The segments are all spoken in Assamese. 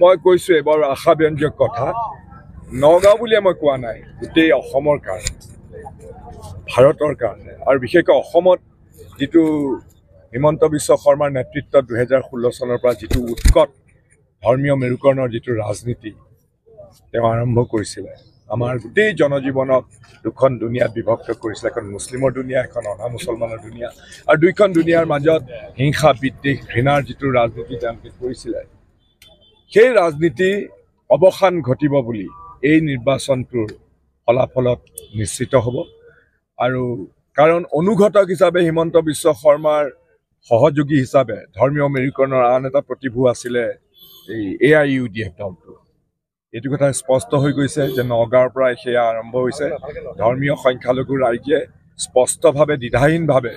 মই কৈছোঁ এবাৰ আশাব্যঞ্জক কথা নগাঁও বুলিয়ে মই কোৱা নাই গোটেই অসমৰ কাৰণে ভাৰতৰ কাৰণে আৰু বিশেষকৈ অসমত যিটো হিমন্ত বিশ্ব শৰ্মাৰ নেতৃত্বত 2016 চনৰ পৰা যিটো উৎকট ধৰ্মীয় মেৰুকৰণৰ যিটো ৰাজনীতি তেওঁ আৰম্ভ কৰিছিলে আমাৰ গোটেই জনজীৱনক দুখন দুনিয়াত বিভক্ত কৰিছিলে এখন মুছলিমৰ দুনিয়া এখন অনা মুছলমানৰ দুনিয়া আৰু দুইখন দুনিয়াৰ মাজত হিংসা বিদ্বেষ ঘৃণাৰ যিটো ৰাজনীতি তেওঁলোকে কৰিছিলে সেই ৰাজনীতি অৱসান ঘটিব বুলি এই নিৰ্বাচনটোৰ ফলাফলত নিশ্চিত হ'ব আৰু কাৰণ অনুঘটক হিচাপে হিমন্ত বিশ্ব শৰ্মাৰ সহযোগী হিচাপে ধৰ্মীয় মেৰুকৰণৰ আন এটা প্ৰতিভূ আছিলে এই AIUDF দলটো এইটো কথা স্পষ্ট হৈ গৈছে যে নগাঁৱৰ পৰাই সেয়া আৰম্ভ হৈছে ধৰ্মীয় সংখ্যালঘু ৰাইজে স্পষ্টভাৱে দ্বিধাহীনভাৱে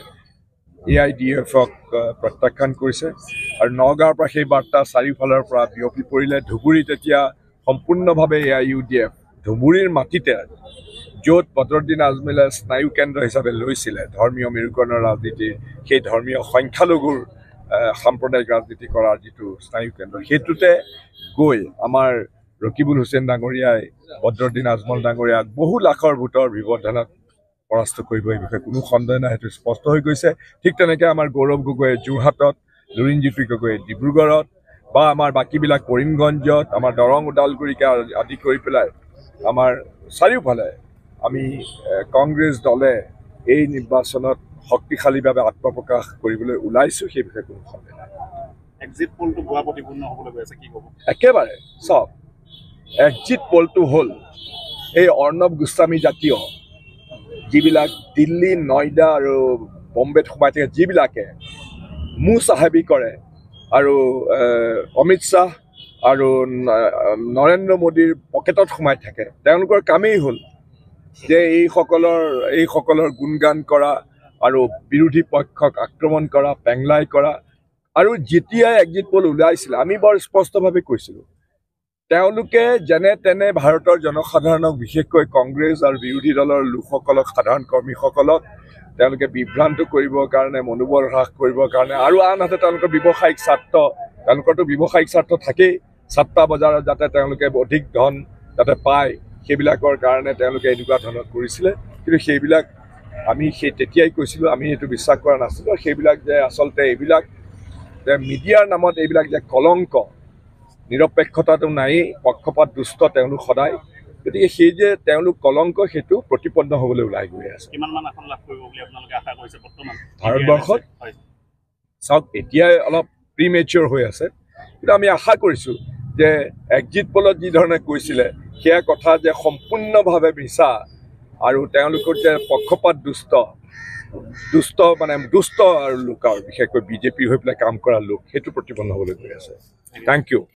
AIUDFক প্ৰত্যাখ্যান কৰিছে আৰু নগাঁৱৰ পৰা সেই বাৰ্তা চাৰিওফালৰ পৰা বিয়পি পৰিলে ধুবুৰীত এতিয়া সম্পূৰ্ণভাৱে AIUDF ধুবুৰীৰ মাটিতে য'ত বদৰুদ্দিন আজমলে স্নায়ু কেন্দ্ৰ হিচাপে লৈছিলে ধৰ্মীয় মেৰুকৰণৰ ৰাজনীতিৰ সেই ধৰ্মীয় সংখ্যালঘুৰ সাম্প্ৰদায়িক ৰাজনীতি কৰাৰ যিটো স্নায়ু কেন্দ্ৰ সেইটোতে গৈ আমাৰ ৰকিবুল হুছেইন ডাঙৰীয়াই বদৰুদ্দিন আজমল ডাঙৰীয়াক বহু লাখৰ ভোটৰ ব্যৱধানত পৰাস্ত কৰিব এই বিষয়ে কোনো সন্দেহ নাই সেইটো স্পষ্ট হৈ গৈছে ঠিক তেনেকৈ আমাৰ গৌৰৱ গগৈয়ে যোৰহাটত লুৰিণজ্যোতি গগৈয়ে ডিব্ৰুগড়ত বা আমাৰ বাকীবিলাক কৰিমগঞ্জত আমাৰ দৰং ওদালগুৰিকে আদি কৰি পেলাই আমাৰ চাৰিওফালে আমি কংগ্ৰেছ দলে এই নিৰ্বাচনত শক্তিশালীভাৱে আত্মপ্ৰকাশ কৰিবলৈ ওলাইছোঁ সেই বিষয়ে কোনো সন্দেহ নাই এক্সিট পোলটো ভুৱা প্ৰতিপূৰ্ণ হ'বলৈ গৈ আছে কি ক'ব একেবাৰে চব এক্সিট পোলটো হ'ল এই অৰ্ণৱ গোস্বামী জাতীয় যিবিলাক দিল্লী নয়ডা আৰু বম্বেত সোমাই থাকে যিবিলাকে চাহেবী কৰে আৰু অমিত শ্বাহ আৰু নৰেন্দ্ৰ মোদীৰ পকেটত সোমাই থাকে তেওঁলোকৰ কামেই হ'ল যে এইসকলৰ গুণগান কৰা আৰু বিৰোধী পক্ষক আক্ৰমণ কৰা পেংলাই কৰা আৰু যেতিয়াই এক্সিট পোল ওলাইছিলে আমি বৰ স্পষ্টভাৱে কৈছিলোঁ তেওঁলোকে যেনে তেনে ভাৰতৰ জনসাধাৰণক বিশেষকৈ কংগ্ৰেছ আৰু বিৰোধী দলৰ লোকসকলক সাধাৰণ কৰ্মীসকলক তেওঁলোকে বিভ্ৰান্ত কৰিবৰ কাৰণে মনোবল হ্ৰাস কৰিবৰ কাৰণে আৰু আনহাতে তেওঁলোকৰ ব্যৱসায়িক স্বাৰ্থ থাকেই ছাত্তা বজাৰত যাতে তেওঁলোকে অধিক ধন যাতে পায় সেইবিলাকৰ কাৰণে তেওঁলোকে এনেকুৱা ধৰণৰ কৰিছিলে কিন্তু সেইবিলাক আমি তেতিয়াই কৈছিলোঁ আমি সেইটো বিশ্বাস কৰা নাছিলোঁ সেইবিলাক যে আচলতে এইবিলাক যে মিডিয়াৰ নামত এইবিলাক যে কলংক নিৰপেক্ষতাটো নায়েই পক্ষপাত দুষ্ট তেওঁলোক সদায় গতিকে সেই যে তেওঁলোক কলংক সেইটো প্ৰতিপন্ন হ'বলৈ ওলাই গৈ আছে ভাৰতবৰ্ষত চাওক এতিয়াই অলপ প্ৰিমেচিয়ৰ হৈ আছে কিন্তু আমি আশা কৰিছোঁ যে এক্সিট পোলত যি ধৰণে কৈছিলে সেয়া কথা যে সম্পূৰ্ণভাৱে মিছা আৰু তেওঁলোকৰ যে পক্ষপাত দুষ্ট আৰু লোক আৰু বিশেষকৈ বিজেপিৰ হৈ পেলাই কাম কৰা লোক সেইটো প্ৰতিপন্ন হ'বলৈ গৈ আছে থেংক ইউ